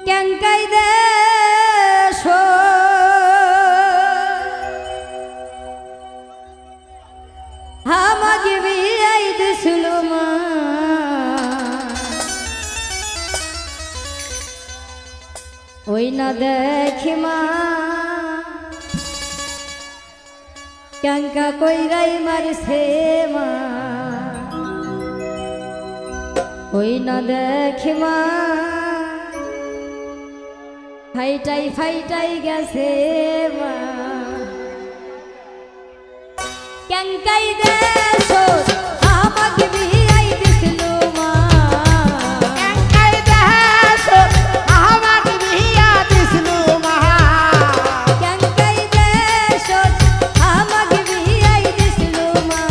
ক্যাঙ্কাই দে আমাকে বিয়াই দিছিল মা ওই না দেখি মা ক্যাঙ্কা কইরাই মারছে মা ওই না দেখি মা ফাইটাই ফাইটাই গেছে মা ক্যাঙ্কাই দেশ আমাকে বিয়াই দিছিল মা ক্যাঙ্কাই দেশ আমাকে বিয়া দিছিল মা ক্যাঙ্কাই দেশ আমাকে বিয়াই দিছিল মা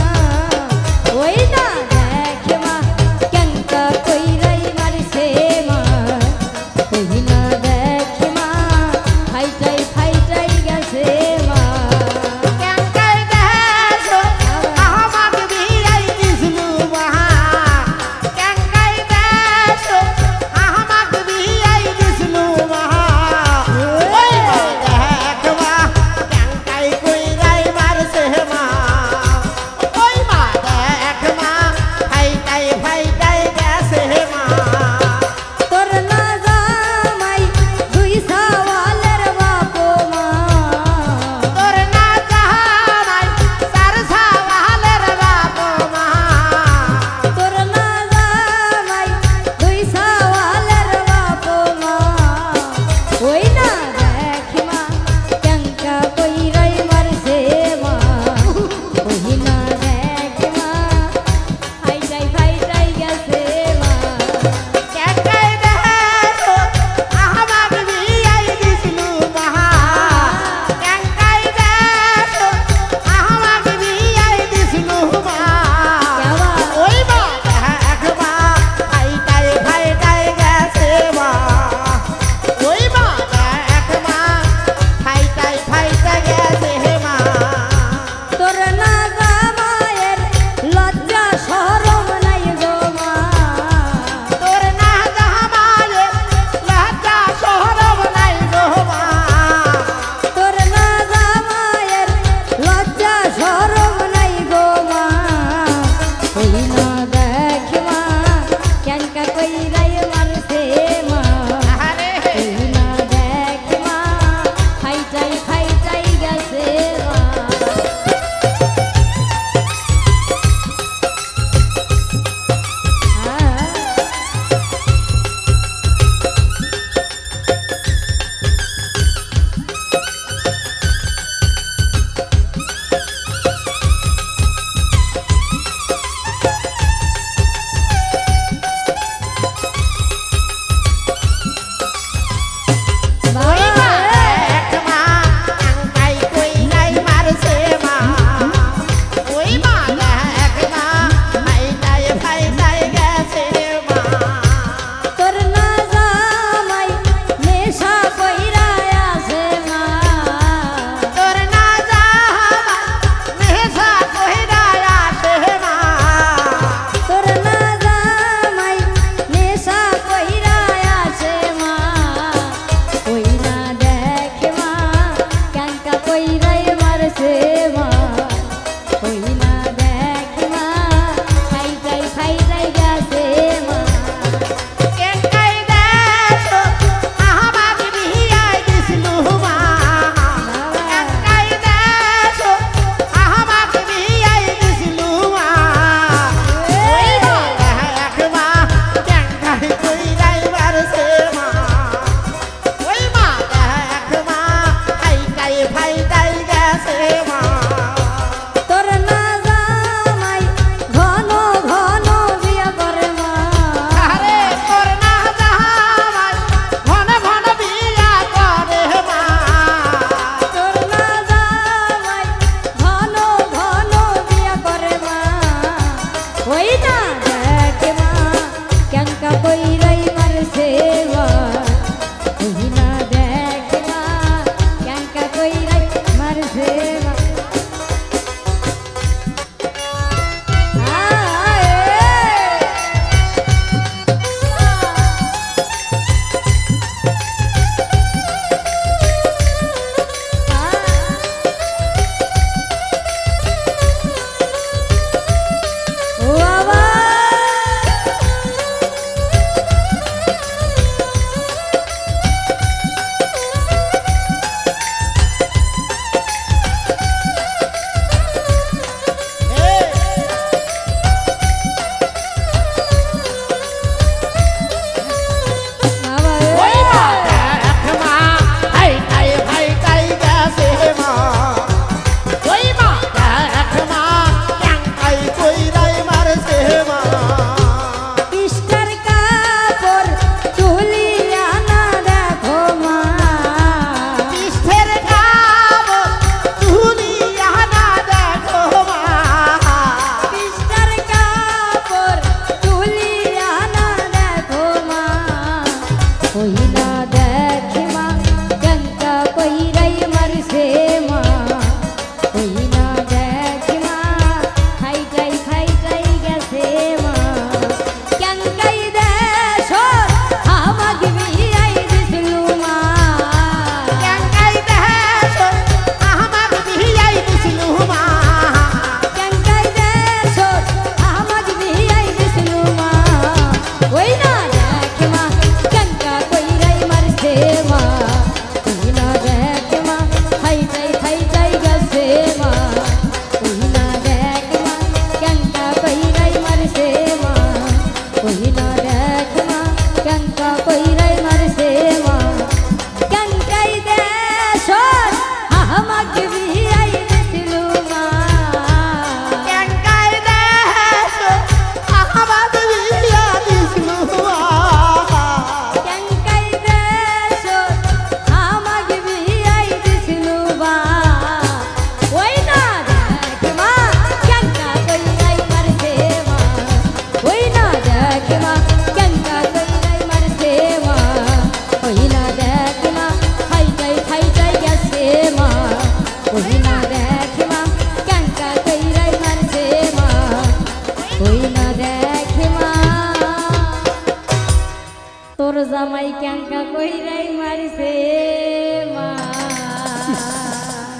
ওই না দেখে মা ক্যাঙ্কা কইরাই মারছে মা ওই না দেখে মা ফাইটাই ফাইটাই গেছে মা ক্যাঙ্কাই দেশ আমাকে বিয়াই দিছিল মা ক্যাঙ্কাই দেশ আমাকে বিয়াই দিছিল মা ওই দেখ মা ক্যাঙ্কাই কইরাই মারছে মা ওই মা দেখ মা ফাইটাই ফাইটাই গেছে মা তোর না জামাই দেখে মা ক্যাঙ্কা কইরাই মারছে মা ওই না দেখে মা খাইটাই গেছে মা ক্যাঙ্কাই দেশ আমাকে বিয়াই দিছিল মা ক্যাঙ্কাই দেশ আমাকে বিয়াই দিছিল মা ক্যাঙ্কাই দেশ আমাকে বিয়াই দিছিল মা ওই না দেখে মা ক্যাঙ্কা কইরাই মারছে মা ওই না দেখে মা খাইটাই গেছে মা ওই না দেখে মা ক্যাঙ্কা কইরাই মারছে মা ওই না দেখে মা ক্যাঙ্কা কইরাই মারছে মা ক্যাঙ্কাই দেশ আমাকে বিয়াই দিছিল মা ক্যাঙ্কাই দেশ আমাকে বিয়া দিছিল মা ক্যাঙ্কাই দেশ আমাকে বিয়াই দিছিল মা ওই না দেখে মা ক্যাঙ্কা কইরাই মারছে মা ওই না দেখে মা ক্যাঙ্কা কইরাই মারছে মা ওই না দেখে মা খাইটাই গেছে মা ওই না দেখে মা ক্যাঙ্কা কইরাই মারছে মা ওই না দেখে মা তোর জামাই ক্যাঙ্কা কইরাই মারছে